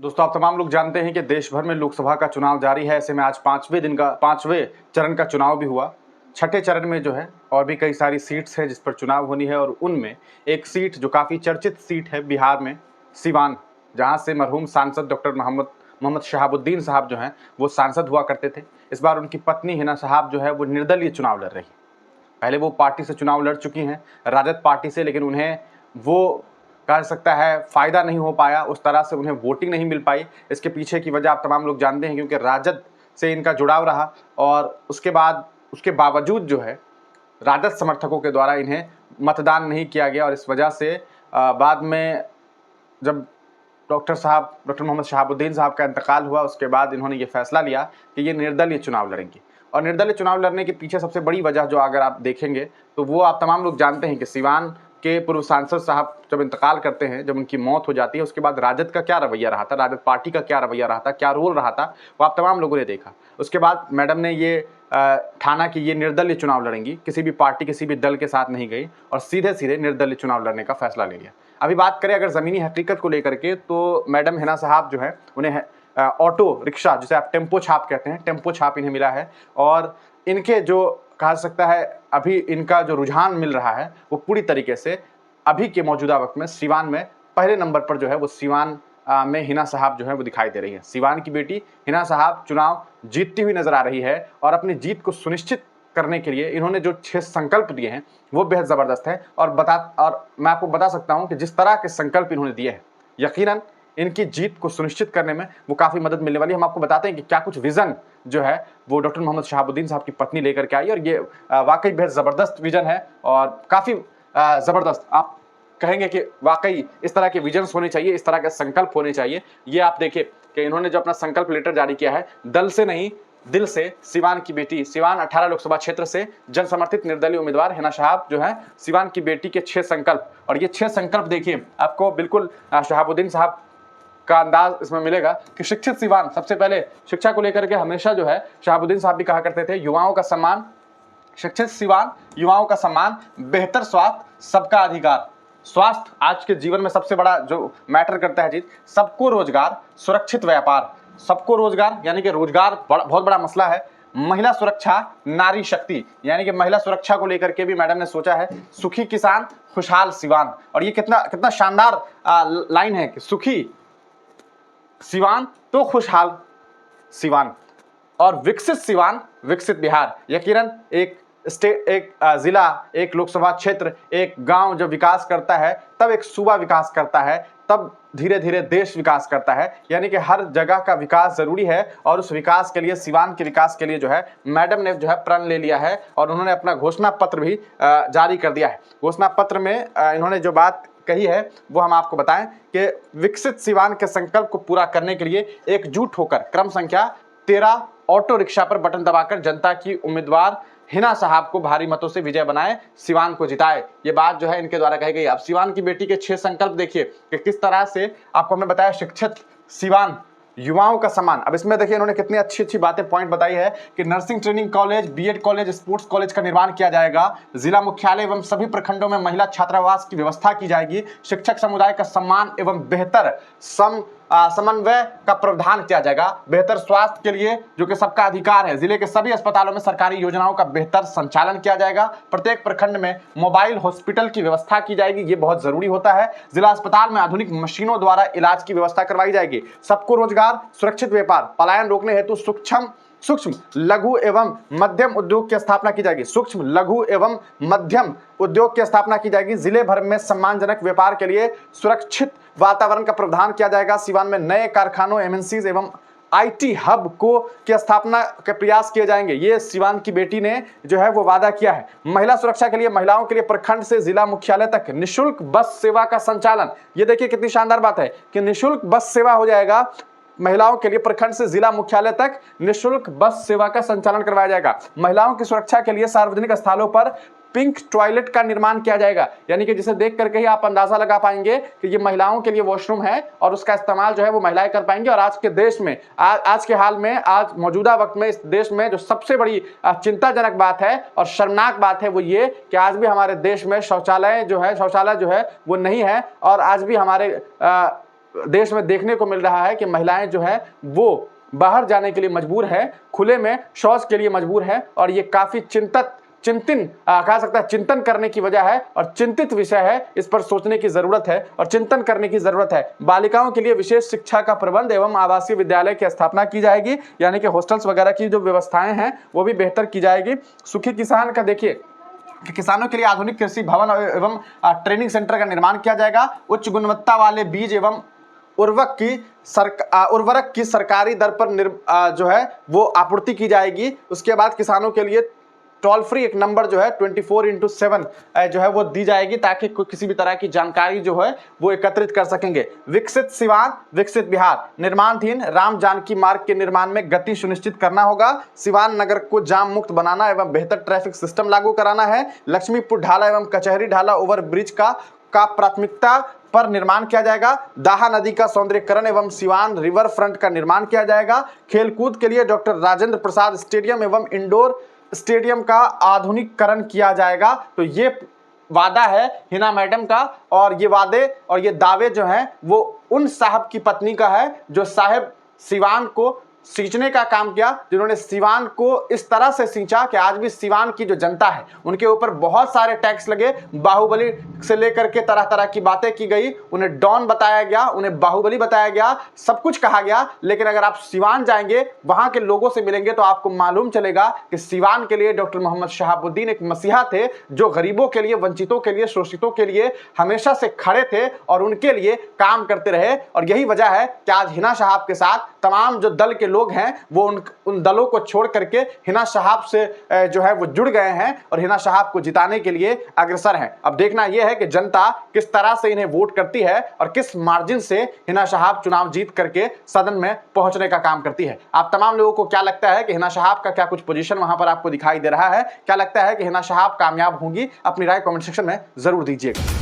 दोस्तों, आप तमाम लोग जानते हैं कि देश भर में लोकसभा का चुनाव जारी है। ऐसे में आज पांचवें चरण का चुनाव भी हुआ। छठे चरण में जो है और भी कई सारी सीट्स हैं जिस पर चुनाव होनी है, और उनमें एक सीट जो काफ़ी चर्चित सीट है बिहार में, सिवान, जहां से मरहूम सांसद डॉक्टर मोहम्मद शहाबुद्दीन साहब जो हैं वो सांसद हुआ करते थे। इस बार उनकी पत्नी हिना साहब जो है वो निर्दलीय चुनाव लड़ रही है। पहले वो पार्टी से चुनाव लड़ चुकी हैं, राजद पार्टी से, लेकिन उन्हें वो कह सकता है फ़ायदा नहीं हो पाया, उस तरह से उन्हें वोटिंग नहीं मिल पाई। इसके पीछे की वजह आप तमाम लोग जानते हैं, क्योंकि राजद से इनका जुड़ाव रहा और उसके बावजूद जो है राजद समर्थकों के द्वारा इन्हें मतदान नहीं किया गया, और इस वजह से बाद में जब डॉक्टर मोहम्मद शहाबुद्दीन साहब का इंतकाल हुआ, उसके बाद इन्होंने ये फैसला लिया कि ये निर्दलीय चुनाव लड़ेंगे। और निर्दलीय चुनाव लड़ने के पीछे सबसे बड़ी वजह जो अगर आप देखेंगे तो वो आप तमाम लोग जानते हैं कि सिवान के पूर्व सांसद साहब जब इंतकाल करते हैं, जब उनकी मौत हो जाती है, उसके बाद राजद का क्या रवैया रहा था, राजद पार्टी का क्या रवैया रहा था, क्या रोल रहा था, वो आप तमाम लोगों ने देखा। उसके बाद मैडम ने ये ठाना कि ये निर्दलीय चुनाव लड़ेंगी, किसी भी पार्टी किसी भी दल के साथ नहीं गई और सीधे सीधे निर्दलीय चुनाव लड़ने का फैसला ले लिया। अभी बात करें अगर ज़मीनी हकीकत को लेकर के, तो मैडम हिना साहब जो है उन्हें ऑटो रिक्शा, जिसे आप टेम्पो छाप कहते हैं, टेम्पो छाप इन्हें मिला है। और इनके जो कहा सकता है अभी इनका जो रुझान मिल रहा है वो पूरी तरीके से अभी के मौजूदा वक्त में सिवान में पहले नंबर पर जो है वो सिवान में हिना साहब जो है वो दिखाई दे रही है। सिवान की बेटी हिना साहब चुनाव जीतती हुई नजर आ रही है, और अपनी जीत को सुनिश्चित करने के लिए इन्होंने जो 6 संकल्प दिए हैं वो बेहद ज़बरदस्त है। और मैं आपको बता सकता हूं कि जिस तरह के संकल्प इन्होंने दिए हैं, यकीनन इनकी जीत को सुनिश्चित करने में वो काफ़ी मदद मिलने वाली है। हम आपको बताते हैं कि क्या कुछ विज़न जो है वो डॉक्टर मोहम्मद शहाबुद्दीन साहब की पत्नी लेकर के आई, और ये वाकई बेहद ज़बरदस्त विज़न है और काफ़ी ज़बरदस्त। आप कहेंगे कि वाकई इस तरह के विजन्स होने चाहिए, इस तरह के संकल्प होने चाहिए। ये आप देखिए कि इन्होंने जो अपना संकल्प लेटर जारी किया है, दल से नहीं दिल से, सिवान की बेटी, सिवान 18 लोकसभा क्षेत्र से जन समर्थित निर्दलीय उम्मीदवार हिना साहब जो है सिवान की बेटी के 6 संकल्प। और ये 6 संकल्प देखिए आपको बिल्कुल शहाबुद्दीन साहब का अंदाज इसमें मिलेगा कि शिक्षित सिवान, सबसे पहले शिक्षा को लेकर के हमेशा जो है शहाबुद्दीन साहब भी कहा करते थे, युवाओं का सम्मान, शिक्षित सिवान, युवाओं का सम्मान, बेहतर स्वास्थ्य, सबका अधिकार। स्वास्थ्य आज के जीवन में सबसे बड़ा जो मैटर करता है चीज, सबको रोजगार, सुरक्षित व्यापार। सबको रोजगार यानी कि रोजगार बहुत बड़ा मसला है। महिला सुरक्षा, नारी शक्ति, यानी कि महिला सुरक्षा को लेकर के भी मैडम ने सोचा है। सुखी किसान, खुशहाल सिवान। और ये कितना कितना शानदार लाइन है कि सुखी सिवान तो खुशहाल सिवान, और विकसित सिवान, विकसित बिहार। यकीनन एक जिला, एक लोकसभा क्षेत्र, एक गांव जब विकास करता है तब एक सूबा विकास करता है, तब धीरे धीरे देश विकास करता है। यानी कि हर जगह का विकास जरूरी है, और उस विकास के लिए, सिवान के विकास के लिए जो है मैडम ने जो है प्रण ले लिया है, और उन्होंने अपना घोषणा पत्र भी जारी कर दिया है। घोषणा पत्र में इन्होंने जो बात कही है वो हम आपको बताएं कि विकसित सिवान के संकल्प को पूरा करने के लिए एकजुट होकर क्रम संख्या 13 ऑटो रिक्शा पर बटन दबाकर जनता की उम्मीदवार हिना साहब को भारी मतों से विजय बनाए, सिवान को जिताए। ये बात जो है इनके द्वारा कही गई। अब सिवान की बेटी के 6 संकल्प देखिए कि किस तरह से आपको हमने बताया। शिक्षित सिवान, युवाओं का सम्मान। अब इसमें देखिए इन्होंने कितनी अच्छी अच्छी बातें पॉइंट बताई है कि nursing training college, BEd college, sports college का निर्माण किया जाएगा। जिला मुख्यालय एवं सभी प्रखंडों में महिला छात्रावास की व्यवस्था की जाएगी। शिक्षक समुदाय का सम्मान एवं बेहतर समन्वय का प्रावधान किया जाएगा। बेहतर स्वास्थ्य के लिए, जो कि सबका अधिकार है, जिले के सभी अस्पतालों में सरकारी योजनाओं का बेहतर संचालन किया जाएगा। प्रत्येक प्रखंड में मोबाइल हॉस्पिटल की व्यवस्था की जाएगी, ये बहुत जरूरी होता है। जिला अस्पताल में आधुनिक मशीनों द्वारा इलाज की व्यवस्था करवाई जाएगी। सबको रोजगार, सुरक्षित व्यापार, पलायन रोकने हेतु सूक्ष्म लघु एवं मध्यम उद्योग की स्थापना की जाएगी। सूक्ष्म लघु एवं मध्यम उद्योग की स्थापना की जाएगी। जिले भर में सम्मानजनक व्यापार के लिए सुरक्षित वातावरण का प्रावधान किया जाएगा। सिवान में नए कारखानों, एमएनसीज एवं आईटी हब की स्थापना के प्रयास किए जाएंगे। ये सिवान की बेटी ने जो है वो वादा किया है। महिला सुरक्षा के लिए महिलाओं के लिए प्रखंड से जिला मुख्यालय तक निःशुल्क बस सेवा का संचालन। ये देखिए कितनी शानदार बात है कि निःशुल्क बस सेवा हो जाएगा महिलाओं के लिए। प्रखंड से जिला मुख्यालय तक निःशुल्क बस सेवा का संचालन करवाया जाएगा। महिलाओं की सुरक्षा के लिए सार्वजनिक स्थलों पर पिंक टॉयलेट का निर्माण किया जाएगा। यानी कि जिसे देख करके ही आप अंदाजा लगा पाएंगे कि ये महिलाओं के लिए वॉशरूम है, और उसका इस्तेमाल जो है वो महिलाएं कर पाएंगी। और आज के देश में, आज के हाल में, आज मौजूदा वक्त में इस देश में जो सबसे बड़ी चिंताजनक बात है और शर्मनाक बात है वो ये कि आज भी हमारे देश में शौचालय जो है वो नहीं है, और आज भी हमारे देश में देखने को मिल रहा है कि महिलाएं जो है वो बाहर जाने के लिए मजबूर है, खुले में शौच के लिए मजबूर है, और ये काफी कह सकता है चिंतन करने की वजह है और चिंतित विषय है। इस पर सोचने की जरूरत है और चिंतन करने की जरूरत है। बालिकाओं के लिए विशेष शिक्षा का प्रबंध एवं आवासीय विद्यालय की स्थापना की जाएगी, यानी कि हॉस्टल्स वगैरह की जो व्यवस्थाएं हैं वो भी बेहतर की जाएगी। सुखी किसान का देखिए कि किसानों के लिए आधुनिक कृषि भवन एवं ट्रेनिंग सेंटर का निर्माण किया जाएगा। उच्च गुणवत्ता वाले बीज एवं उर्वरक की सरकारी दर पर जो है वो आपूर्ति की जाएगी। उसके बाद किसानों के लिए टोल फ्री एक नंबर जो है 24/7 जो है वो दी जाएगी, ताकि किसी भी तरह की जानकारी जो है वो एकत्रित कर सकेंगे। विकसित सिवान विकसित बिहार, निर्माणाधीन राम जानकी मार्ग के निर्माण में गति सुनिश्चित करना होगा। सिवान नगर को जाम मुक्त बनाना एवं बेहतर ट्रैफिक सिस्टम लागू कराना है। लक्ष्मीपुर ढाला एवं कचहरी ढाला ओवरब्रिज का प्राथमिकता पर निर्माण किया जाएगा। दाहा नदी का सौंदर्यीकरण एवं सिवान रिवर फ्रंट का निर्माण किया जाएगा। खेलकूद के लिए डॉक्टर राजेंद्र प्रसाद स्टेडियम एवं इंडोर स्टेडियम का आधुनिकीकरण किया जाएगा। तो ये वादा है हिना मैडम का, और ये वादे और ये दावे जो हैं वो उन साहब की पत्नी का है जो साहब सिवान को सींचने का काम किया, जिन्होंने सिवान को इस तरह से सींचा कि आज भी सिवान की जो जनता है उनके ऊपर बहुत सारे टैक्स लगे। बाहुबली से लेकर के तरह तरह की बातें की गई, उन्हें डॉन बताया गया, उन्हें बाहुबली बताया गया, सब कुछ कहा गया। लेकिन अगर आप सिवान जाएंगे, वहां के लोगों से मिलेंगे, तो आपको मालूम चलेगा कि सिवान के लिए डॉक्टर मोहम्मद शहाबुद्दीन एक मसीहा थे, जो गरीबों के लिए, वंचितों के लिए, शोषितों के लिए हमेशा से खड़े थे और उनके लिए काम करते रहे। और यही वजह है कि आज हिना साहब के साथ तमाम जो दल के लोग हैं वो उन दलों को छोड़ करके हिना साहब से जो है वो जुड़ गए हैं और हिना साहब को जिताने के लिए अग्रसर हैं। अब देखना यह है कि जनता किस तरह से इन्हें वोट करती है और किस मार्जिन से हिना साहब चुनाव जीत करके सदन में पहुंचने का काम करती है। आप तमाम लोगों को क्या लगता है कि हिना साहब का क्या कुछ पोजीशन वहां पर आपको दिखाई दे रहा है? क्या लगता है कि हिना साहब कामयाब होंगी? अपनी राय कमेंट सेक्शन में जरूर दीजिएगा।